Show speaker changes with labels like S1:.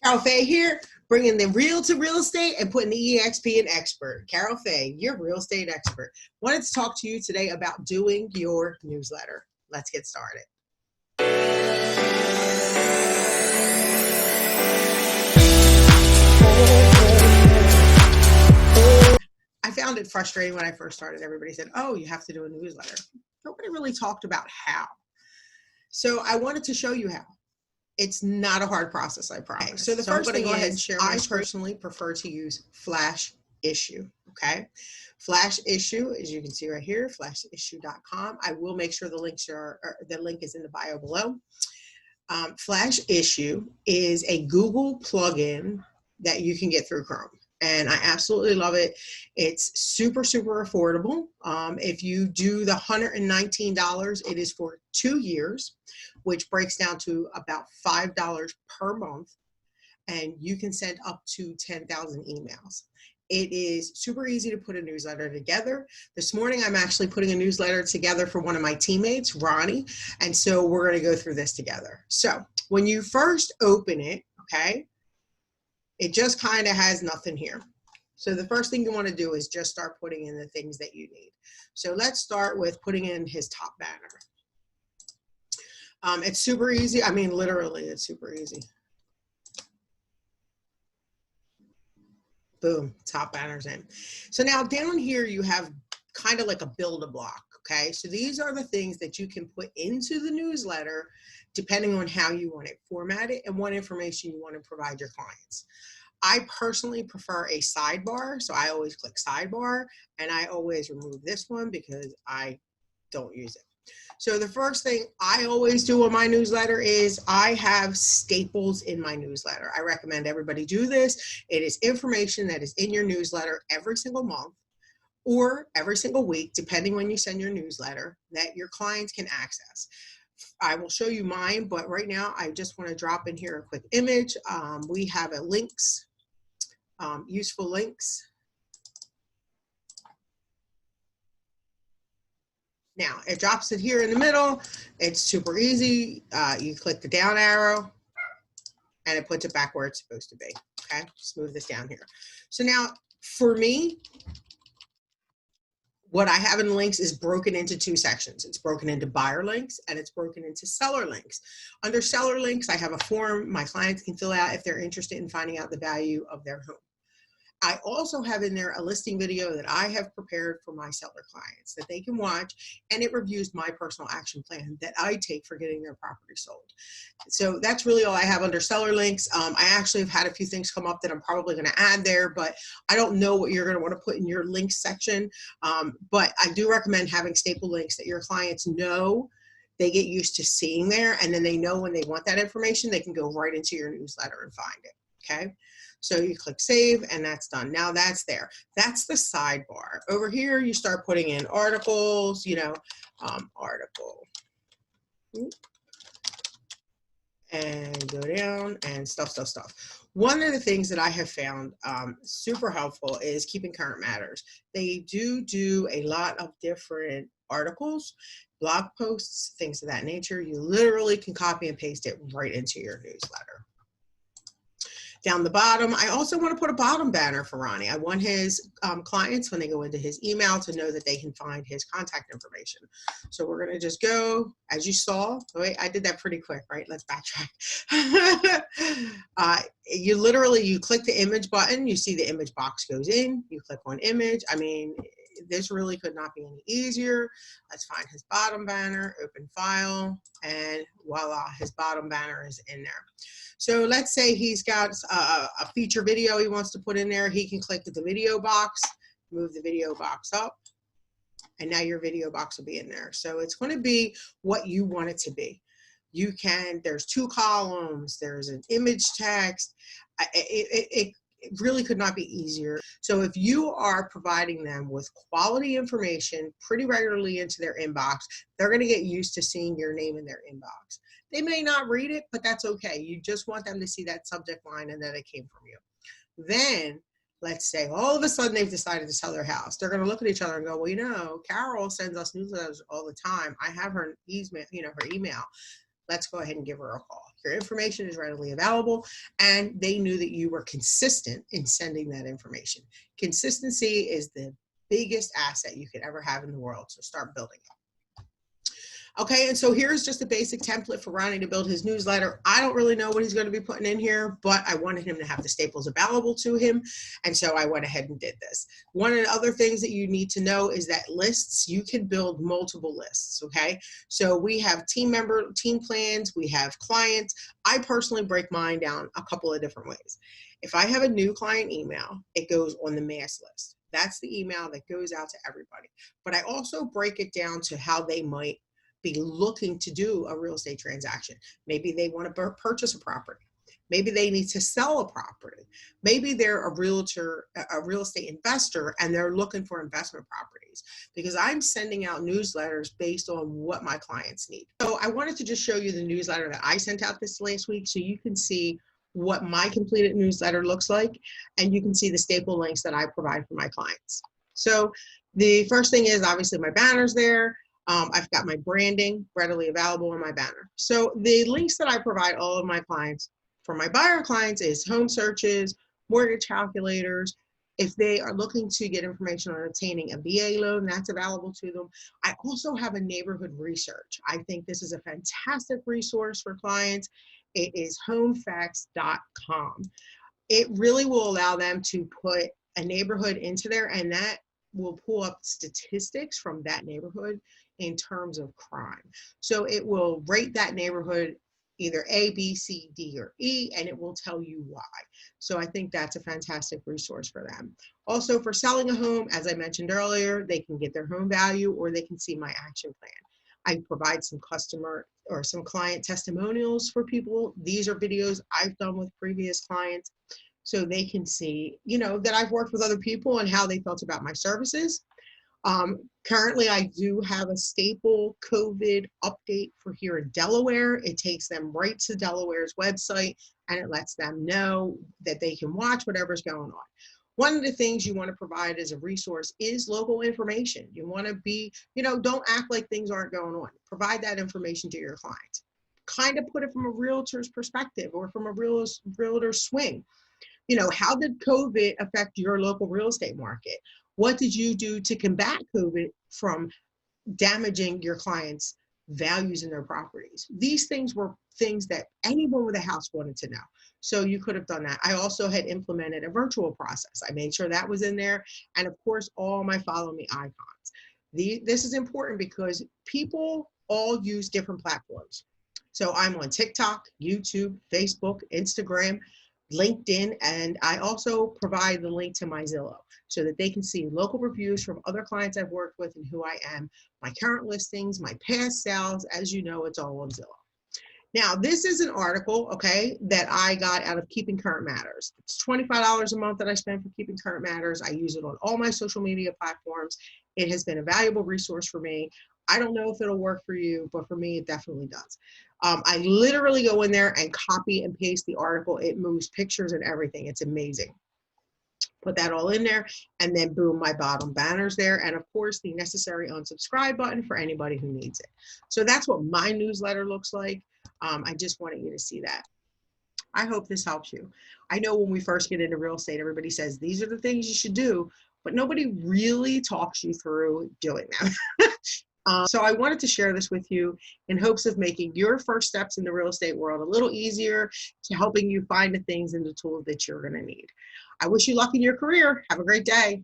S1: Carol.fahy here, bringing the real to real estate and putting the EXP in expert. Carol.fahy, your real estate expert. Wanted to talk to you today about doing your newsletter. Let's get started. I found it frustrating when I first started. Everybody said, oh, you have to do a newsletter. Nobody really talked about how. So I wanted to show you how. It's not a hard process, I promise. So the first thing is, I personally prefer to use Flash Issue, okay? Flash Issue, as you can see right here, flashissue.com. I will make sure the link is in the bio below. Flash Issue is a Google plugin that you can get through Chrome. And I absolutely love it. It's super, super affordable. If you do the $119, it is for 2 years, which breaks down to about $5 per month. And you can send up to 10,000 emails. It is super easy to put a newsletter together. This morning, I'm actually putting a newsletter together for one of my teammates, Ronnie. And so we're going to go through this together. So when you first open it, okay, it just kind of has nothing here. So the first thing you want to do is just start putting in the things that you need. So let's start with putting in his top banner. It's super easy. I mean, literally, it's super easy. Boom, top banner's in. So now down here, you have kind of like a build-a-block, okay? So these are the things that you can put into the newsletter depending on how you want it formatted and what information you want to provide your clients. I personally prefer a sidebar, so I always click sidebar, and I always remove this one because I don't use it. So the first thing I always do on my newsletter is I have staples in my newsletter. I recommend everybody do this. It is information that is in your newsletter every single month or every single week, depending when you send your newsletter, that your clients can access. I will show you mine, but right now I just want to drop in here a quick image. We have a links, useful links. Now it drops it here in the middle. It's super easy. You click the down arrow and it puts it back where it's supposed to be. Okay, just move this down here. So now for me, what I have in links is broken into two sections. It's broken into buyer links and it's broken into seller links. Under seller links, I have a form my clients can fill out if they're interested in finding out the value of their home. I also have in there a listing video that I have prepared for my seller clients that they can watch, and it reviews my personal action plan that I take for getting their property sold. So that's really all I have under seller links. I actually have had a few things come up that I'm probably going to add there, but I don't know what you're going to want to put in your links section. But I do recommend having staple links that your clients know they get used to seeing there, and then they know when they want that information, they can go right into your newsletter and find it, okay? So you click save and that's done. Now that's there. That's the sidebar. Over here, you start putting in articles, you know, article. And go down and stuff. One of the things that I have found super helpful is keeping current matters. They do a lot of different articles, blog posts, things of that nature. You literally can copy and paste it right into your newsletter. Down the bottom, I also want to put a bottom banner for Ronnie. I want his clients, when they go into his email, to know that they can find his contact information. So we're going to just go, as you saw. Wait, I did that pretty quick, right? Let's backtrack. You click the image button. You see the image box goes in. You click on image. I mean, this really could not be any easier. Let's find his bottom banner, open file, and voila, his bottom banner is in there. So let's say he's got a feature video he wants to put in there. He can click the video box, move the video box up, and now your video box will be in there. So it's going to be what you want it to be. You can, there's 2 columns, there's an image text. It really could not be easier. So if you are providing them with quality information pretty regularly into their inbox, they're going to get used to seeing your name in their inbox. They may not read it, but that's okay. You just want them to see that subject line and that it came from you. Then let's say all of a sudden they've decided to sell their house. They're going to look at each other and go, well, you know, Carol sends us newsletters all the time. I have her email, her email. Let's go ahead and give her a call. Your information is readily available, and they knew that you were consistent in sending that information. Consistency is the biggest asset you could ever have in the world, so start building it. Okay, and so here's just a basic template for Ronnie to build his newsletter. I don't really know what he's going to be putting in here, but I wanted him to have the staples available to him, and so I went ahead and did this. One of the other things that you need to know is that lists, you can build multiple lists, okay? So we have team plans, we have clients. I personally break mine down a couple of different ways. If I have a new client email, it goes on the mass list. That's the email that goes out to everybody. But I also break it down to how they might be looking to do a real estate transaction. Maybe they want to purchase a property. Maybe they need to sell a property. Maybe they're a realtor, a real estate investor, and they're looking for investment properties, because I'm sending out newsletters based on what my clients need. So I wanted to just show you the newsletter that I sent out this last week so you can see what my completed newsletter looks like, and you can see the staple links that I provide for my clients. So the first thing is obviously my banner's there. I've got my branding readily available on my banner. So the links that I provide all of my clients, for my buyer clients, is home searches, mortgage calculators. If they are looking to get information on obtaining a VA loan, that's available to them. I also have a neighborhood research. I think this is a fantastic resource for clients. It is homefacts.com. It really will allow them to put a neighborhood into there, and that will pull up statistics from that neighborhood in terms of crime. So it will rate that neighborhood either A, B, C, D, or E, and it will tell you why. So I think that's a fantastic resource for them. Also, for selling a home, as I mentioned earlier, they can get their home value, or they can see my action plan. I provide some customer or some client testimonials for people. These are videos I've done with previous clients, so they can see, you know, that I've worked with other people and how they felt about my services. Currently, I do have a staple COVID update for here in Delaware. It takes them right to Delaware's website, and it lets them know that they can watch whatever's going on. One of the things you want to provide as a resource is local information. You want to be, you know, don't act like things aren't going on. Provide that information to your clients. Kind of put it from a realtor's perspective or from a realtor's swing. You know, how did COVID affect your local real estate market? What did you do to combat COVID from damaging your clients' values in their properties? These things were things that anyone with a house wanted to know. So you could have done that. I also had implemented a virtual process. I made sure that was in there. And of course, all my follow me icons. This is important because people all use different platforms. So I'm on TikTok, YouTube, Facebook, Instagram, LinkedIn, and I also provide the link to my Zillow so that they can see local reviews from other clients I've worked with and who I am, my current listings, my past sales. As you know, it's all on Zillow. Now, this is an article, okay, that I got out of Keeping Current Matters. It's $25 a month that I spend for Keeping Current Matters. I use it on all my social media platforms. It has been a valuable resource for me. I don't know if it'll work for you, but for me, it definitely does. I literally go in there and copy and paste the article. It moves pictures and everything. It's amazing. Put that all in there, and then boom, my bottom banner's there. And of course, the necessary unsubscribe button for anybody who needs it. So that's what my newsletter looks like. I just wanted you to see that. I hope this helps you. I know when we first get into real estate, everybody says, these are the things you should do, but nobody really talks you through doing them. So I wanted to share this with you in hopes of making your first steps in the real estate world a little easier, to helping you find the things and the tools that you're going to need. I wish you luck in your career. Have a great day.